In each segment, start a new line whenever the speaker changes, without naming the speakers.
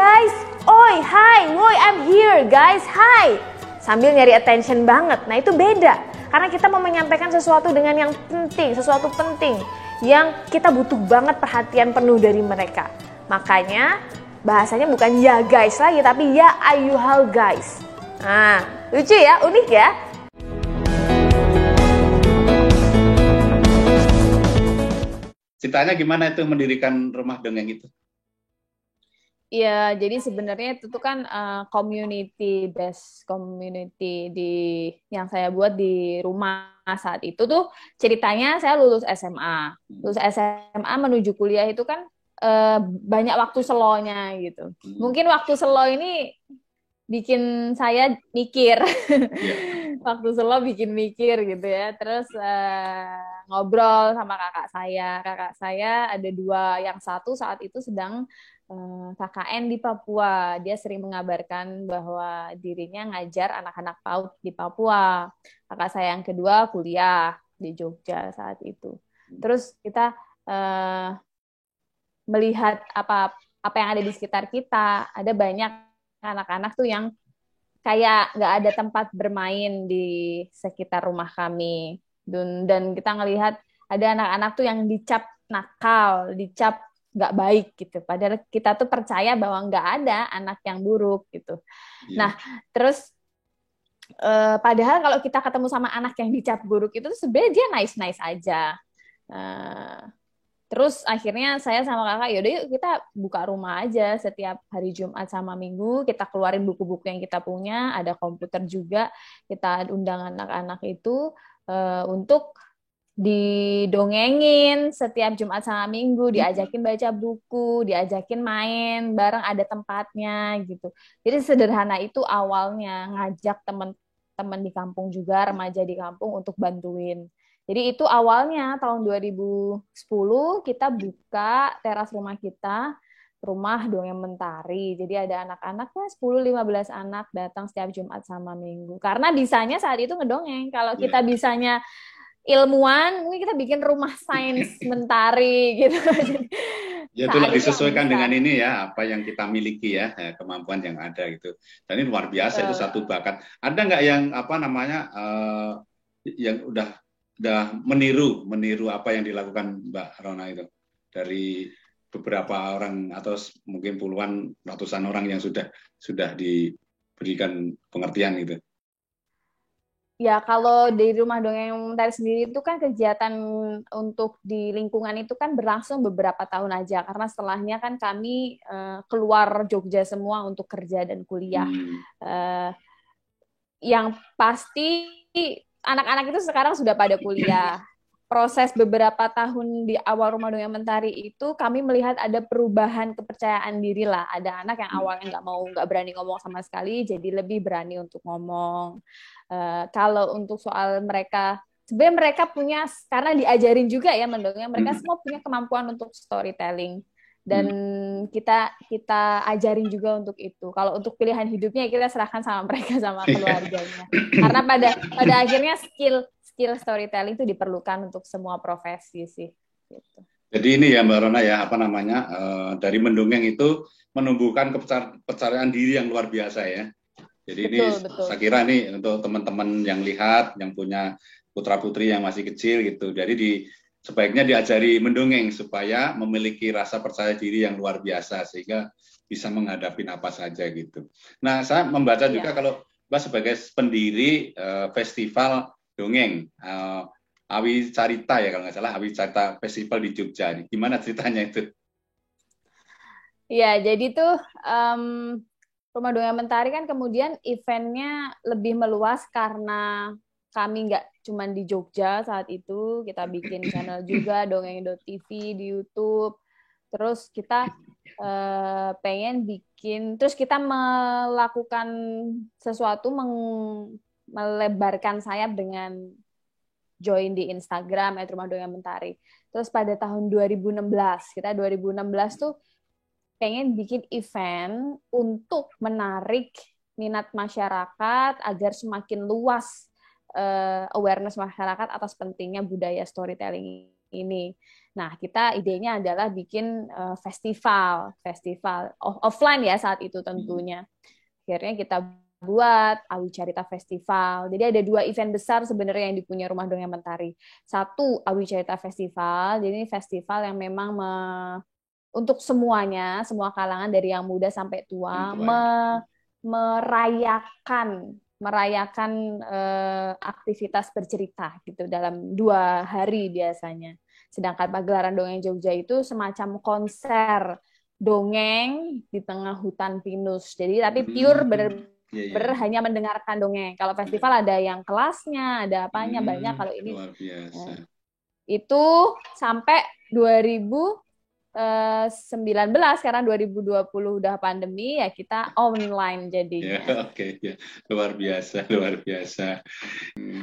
guys, oi, hi, woi, I'm here guys, hi. Sambil nyari attention banget. Nah itu beda, karena kita mau menyampaikan sesuatu dengan yang penting, sesuatu penting yang kita butuh banget perhatian penuh dari mereka. Makanya bahasanya bukan ya guys lagi, tapi ya ayuhal guys. Nah, lucu ya, unik ya.
Ceritanya gimana itu mendirikan rumah dongeng itu?
Iya, jadi sebenarnya itu tuh kan community based community yang saya buat di rumah saat itu tuh ceritanya saya lulus SMA. Lulus SMA menuju kuliah itu kan banyak waktu slow-nya gitu. Mungkin waktu slow ini bikin saya mikir.
Iya.
Waktu slow bikin mikir gitu ya. Terus ngobrol sama kakak saya. Kakak saya ada dua, yang satu saat itu sedang KKN di Papua. Dia sering mengabarkan bahwa dirinya ngajar anak-anak PAUD di Papua. Kakak saya yang kedua kuliah di Jogja saat itu. Terus kita melihat apa yang ada di sekitar kita. Ada banyak anak-anak tuh yang kayak nggak ada tempat bermain di sekitar rumah kami. Dan kita ngelihat ada anak-anak tuh yang dicap nakal, dicap nggak baik gitu. Padahal kita tuh percaya bahwa nggak ada anak yang buruk gitu.
Iya.
Nah, terus padahal kalau kita ketemu sama anak yang dicap buruk itu sebenarnya dia nice-nice aja. Uh, Terus akhirnya saya sama kakak, yaudah yuk kita buka rumah aja setiap hari Jumat sama Minggu, kita keluarin buku-buku yang kita punya, ada komputer juga, kita undang anak-anak itu untuk didongengin setiap Jumat sama Minggu, diajakin baca buku, diajakin main, bareng ada tempatnya gitu. Jadi sederhana itu awalnya, ngajak teman-teman di kampung juga, remaja di kampung untuk bantuin. Jadi itu awalnya tahun 2010 kita buka teras rumah kita, rumah dongeng mentari. Jadi ada anak-anaknya 10-15 anak datang setiap Jumat sama Minggu. Karena bisanya saat itu ngedongeng. Kalau kita
Iya.
bisanya ilmuwan, mungkin kita bikin rumah sains mentari gitu.
Ya itulah
Saat itu yang
disesuaikan dengan
bisa.
ini ya, apa yang kita miliki ya, kemampuan yang ada gitu. Dan ini luar biasa itu satu bakat. Ada nggak yang apa namanya yang udah meniru apa yang dilakukan Mbak Rona itu dari beberapa orang atau mungkin puluhan ratusan orang yang sudah diberikan pengertian gitu.
Ya, kalau di Rumah Dongeng Mentari sendiri itu kan kegiatan untuk di lingkungan itu kan berlangsung beberapa tahun aja, karena setelahnya kan kami keluar Jogja semua untuk kerja dan kuliah.
Hmm.
Eh, yang pasti anak-anak itu sekarang sudah pada kuliah. Proses beberapa tahun di awal Rumah Dongeng Mentari itu kami melihat ada perubahan kepercayaan diri lah. Ada anak yang awalnya nggak berani ngomong sama sekali, jadi lebih berani untuk ngomong. Kalau untuk soal mereka, sebenarnya mereka punya, karena diajarin juga ya mendongeng, mereka semua punya kemampuan untuk storytelling. Dan kita kita ajarin juga untuk itu. Kalau untuk pilihan hidupnya kita serahkan sama mereka, sama keluarganya. Karena pada akhirnya skill storytelling itu diperlukan untuk semua profesi sih. Gitu.
Jadi ini ya Mbak Rona ya, apa namanya, dari mendongeng itu menumbuhkan kepercayaan diri yang luar biasa ya. Jadi ini
Betul.
saya kira nih untuk teman-teman yang lihat, yang punya putra-putri yang masih kecil gitu. Jadi sebaiknya diajari mendongeng supaya memiliki rasa percaya diri yang luar biasa sehingga bisa menghadapi apa saja gitu. Nah, saya membaca juga
Iya.
kalau Mbak sebagai pendiri festival dongeng Awi Carita ya kalau nggak salah, Awi Carita Festival di Jogja. Gimana ceritanya itu?
Iya, jadi tuh Rumah Dongeng Mentari kan kemudian eventnya lebih meluas karena kami nggak cuma di Jogja saat itu, kita bikin channel juga Dongeng.tv di YouTube. Terus kita pengen bikin, terus kita melakukan sesuatu, melebarkan sayap dengan join di Instagram @Rumah Dongeng Mentari. Terus pada tahun 2016, kita 2016 tuh pengen bikin event untuk menarik minat masyarakat agar semakin luas awareness masyarakat atas pentingnya budaya storytelling ini. Nah, kita idenya adalah bikin festival offline ya saat itu tentunya. Akhirnya kita buat Awi Carita Festival. Jadi ada 2 event besar sebenarnya yang dipunya Rumah Dongeng Mentari. Satu Awi Carita Festival, jadi ini festival yang memang untuk semuanya, semua kalangan dari yang muda sampai tua, merayakan aktivitas bercerita gitu dalam 2 hari biasanya. Sedangkan pagelaran dongeng Jogja itu semacam konser dongeng di tengah hutan pinus. Jadi tapi pure hanya mendengarkan dongeng. Kalau festival ada yang kelasnya, ada apanya banyak. Kalau ini
luar biasa.
Itu sampai 2019, sekarang 2020 udah pandemi ya, kita online jadinya.
Oke. Luar biasa.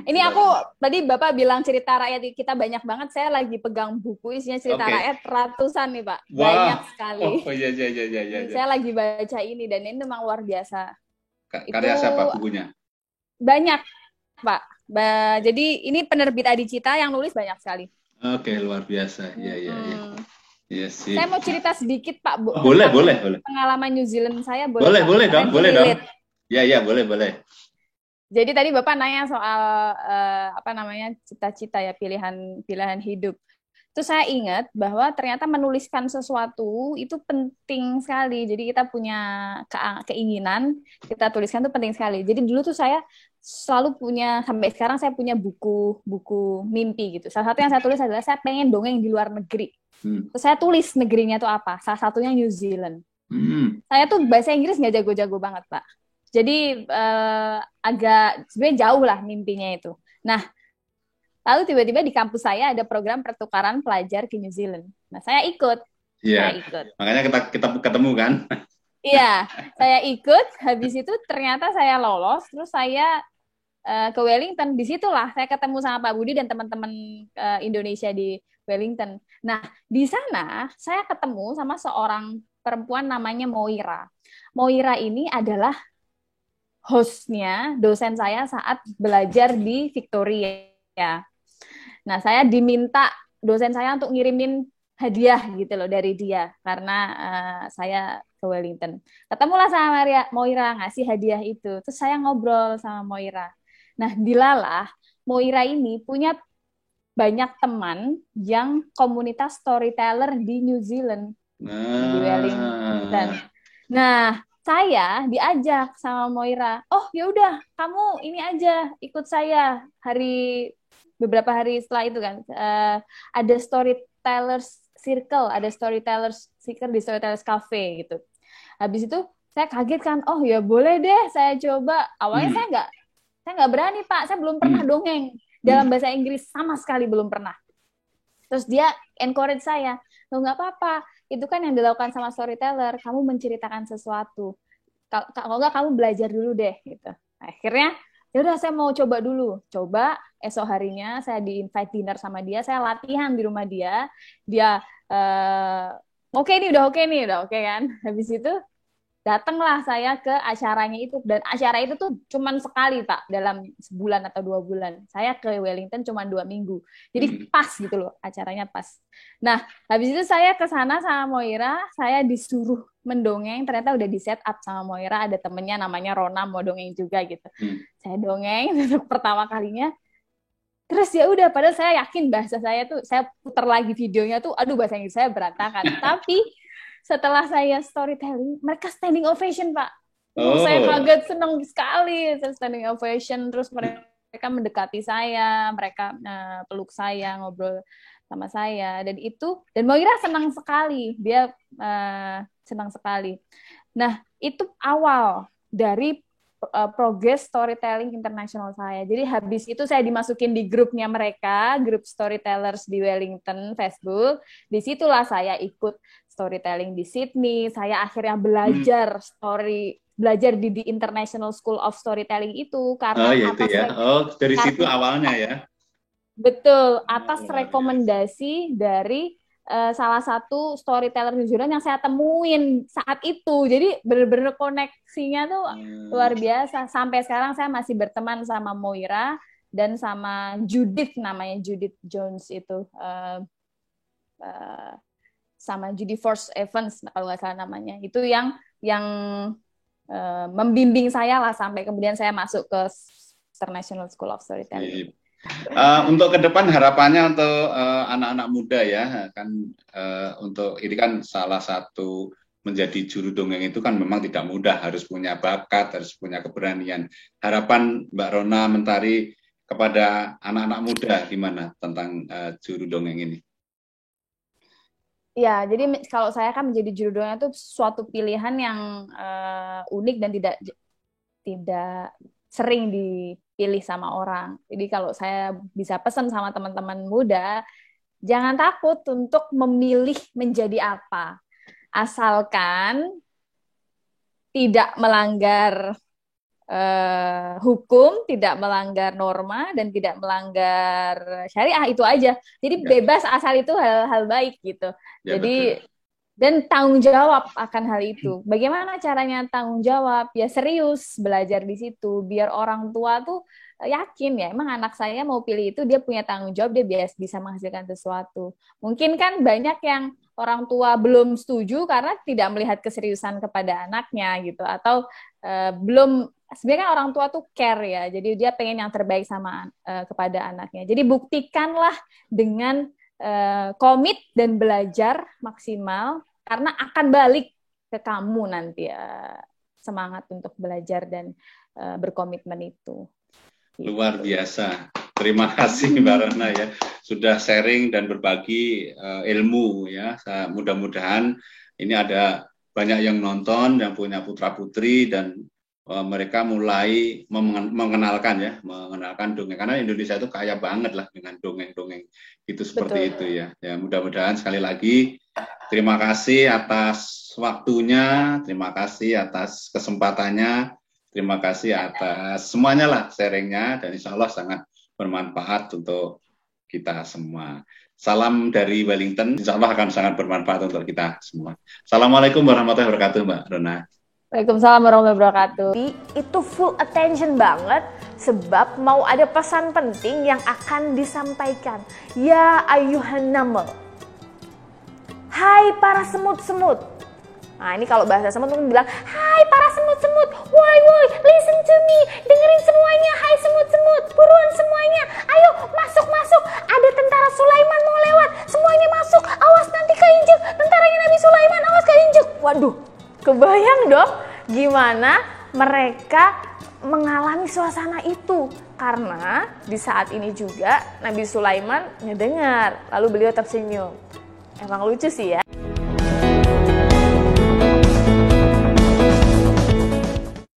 Ini aku tadi Bapak bilang cerita rakyat kita banyak banget. Saya lagi pegang buku isinya cerita rakyat ratusan nih Pak.
Wah.
Banyak sekali.
Iya.
Saya lagi baca ini dan ini memang luar biasa.
Karya siapa bukunya?
Banyak Pak. Jadi ini penerbit Adicita yang nulis banyak sekali.
Oke, luar biasa. Iya. Iya sih.
Saya mau cerita sedikit Pak.
Boleh.
Pengalaman New Zealand saya
boleh dong. Iya, boleh.
Jadi tadi Bapak nanya soal cita-cita ya, pilihan hidup. Terus saya ingat bahwa ternyata menuliskan sesuatu itu penting sekali. Jadi kita punya keinginan, kita tuliskan itu penting sekali. Jadi dulu tuh saya selalu punya, sampai sekarang saya punya buku mimpi gitu. Salah satu yang saya tulis adalah saya pengen dongeng di luar negeri. Terus saya tulis negerinya tuh apa. Salah satunya New Zealand. Saya tuh bahasa Inggris nggak jago-jago banget, Pak. Jadi agak sebenarnya jauh lah mimpinya itu. Nah, lalu tiba-tiba di kampus saya ada program pertukaran pelajar ke New Zealand. Nah, saya ikut.
Iya. Makanya kita ketemu kan?
Iya, saya ikut. Habis itu ternyata saya lolos. Terus saya ke Wellington. Disitulah saya ketemu sama Pak Budi dan teman-teman Indonesia di Wellington. Nah, di sana saya ketemu sama seorang perempuan namanya Moira. Moira ini adalah hostnya dosen saya saat belajar di Victoria. Nah, saya diminta dosen saya untuk ngirimin hadiah gitu loh dari dia karena saya ke Wellington. Ketemulah sama Moira, ngasih hadiah itu. Terus saya ngobrol sama Moira. Nah, dilalah Moira ini punya banyak teman yang komunitas storyteller di New Zealand, di Wellington. Nah, saya diajak sama Moira, oh ya udah kamu ini aja ikut saya beberapa hari setelah itu kan ada storytellers circle di storytellers cafe gitu. Habis itu saya kaget kan, oh ya boleh deh saya coba. Awalnya saya nggak berani Pak, saya belum pernah dongeng dalam bahasa Inggris sama sekali belum pernah. Terus dia encourage saya, nggak apa-apa. Itu kan yang dilakukan sama storyteller, kamu menceritakan sesuatu. Kalau nggak kamu belajar dulu deh gitu. Nah, akhirnya ya udah saya mau coba dulu. Coba esok harinya saya di-invite dinner sama dia, saya latihan di rumah dia. Dia oke nih, udah oke kan. Habis itu datanglah saya ke acaranya itu, dan acara itu tuh cuman sekali Pak dalam sebulan atau 2 bulan. Saya ke Wellington cuman 2 minggu, jadi pas gitu loh, acaranya pas. Nah, habis itu saya ke sana sama Moira, saya disuruh mendongeng, ternyata udah di set up sama Moira, ada temennya namanya Rona mau dongeng juga gitu. Saya dongeng untuk pertama kalinya. Terus ya udah, padahal saya yakin bahasa saya tuh, saya putar lagi videonya tuh, aduh bahasa Inggris saya berantakan. Tapi setelah saya storytelling, mereka standing ovation, Pak. Saya kaget, senang sekali. Saya standing ovation, terus mereka mendekati saya, mereka peluk saya, ngobrol sama saya. Dan Moira senang sekali. Dia senang sekali. Nah, itu awal dari progress storytelling internasional saya. Jadi habis itu saya dimasukin di grupnya mereka, grup storytellers di Wellington, Facebook. Disitulah saya ikut storytelling di Sydney. Saya akhirnya belajar di International School of Storytelling itu karena
dari situ awalnya ya.
Betul, atas rekomendasi dari salah satu storyteller New Zealand yang saya temuin saat itu. Jadi benar-benar koneksinya tuh luar biasa. Sampai sekarang saya masih berteman sama Moira dan sama Judith, namanya Judith Jones itu, sama Judy Force Evans kalau nggak salah namanya, itu yang membimbing saya lah sampai kemudian saya masuk ke International School of Storytelling.
Untuk ke depan harapannya untuk anak-anak muda ya, kan untuk ini kan salah satu menjadi juru dongeng itu kan memang tidak mudah, harus punya bakat, harus punya keberanian. Harapan Mbak Rona Mentari kepada anak-anak muda gimana tentang juru dongeng ini?
Ya, jadi kalau saya kan menjadi juru dongeng itu suatu pilihan yang unik dan tidak sering dipilih sama orang. Jadi kalau saya bisa pesan sama teman-teman muda, jangan takut untuk memilih menjadi apa. Asalkan tidak melanggar hukum, tidak melanggar norma, dan tidak melanggar syariah, itu aja. Jadi bebas asal itu hal-hal baik gitu. Ya, jadi betul. Dan tanggung jawab akan hal itu. Bagaimana caranya tanggung jawab? Ya serius belajar di situ, biar orang tua tuh yakin ya, emang anak saya mau pilih itu, dia punya tanggung jawab, dia bisa menghasilkan sesuatu. Mungkin kan banyak yang orang tua belum setuju karena tidak melihat keseriusan kepada anaknya gitu, atau belum, sebenarnya kan orang tua tuh care ya, jadi dia pengen yang terbaik sama kepada anaknya. Jadi buktikanlah dengan komit dan belajar maksimal, karena akan balik ke kamu nanti semangat untuk belajar dan berkomitmen itu.
Luar biasa. Terima kasih Mbak Rona ya, sudah sharing dan berbagi ilmu ya. Mudah-mudahan ini ada banyak yang nonton, yang punya putra-putri, dan mereka mulai mengenalkan dongeng, karena Indonesia itu kaya banget lah dengan dongeng-dongeng itu seperti Betul. Itu ya. Ya mudah-mudahan sekali lagi terima kasih atas waktunya, terima kasih atas kesempatannya, terima kasih atas semuanya lah sharingnya, dan insya Allah sangat bermanfaat untuk kita semua. Salam dari Wellington, insya Allah akan sangat bermanfaat untuk kita semua. Assalamualaikum warahmatullahi wabarakatuh Mbak Rona.
Waalaikumsalam warahmatullahi wabarakatuh. Itu full attention banget, sebab mau ada pesan penting yang akan disampaikan. Ya ayuhan namal. Hai para semut-semut. Nah ini kalau bahasa semut mungkin bilang, hai para semut-semut, woi, listen to me, dengerin semuanya, hai semut-semut, buruan semuanya, ayo masuk, ada tentara Sulaiman mau lewat, semuanya masuk, awas nanti keinjek, tentaranya Nabi Sulaiman, awas keinjek. Waduh, kebayang dong gimana mereka mengalami suasana itu, karena di saat ini juga Nabi Sulaiman ngedengar, lalu beliau tersenyum. Emang lucu sih ya.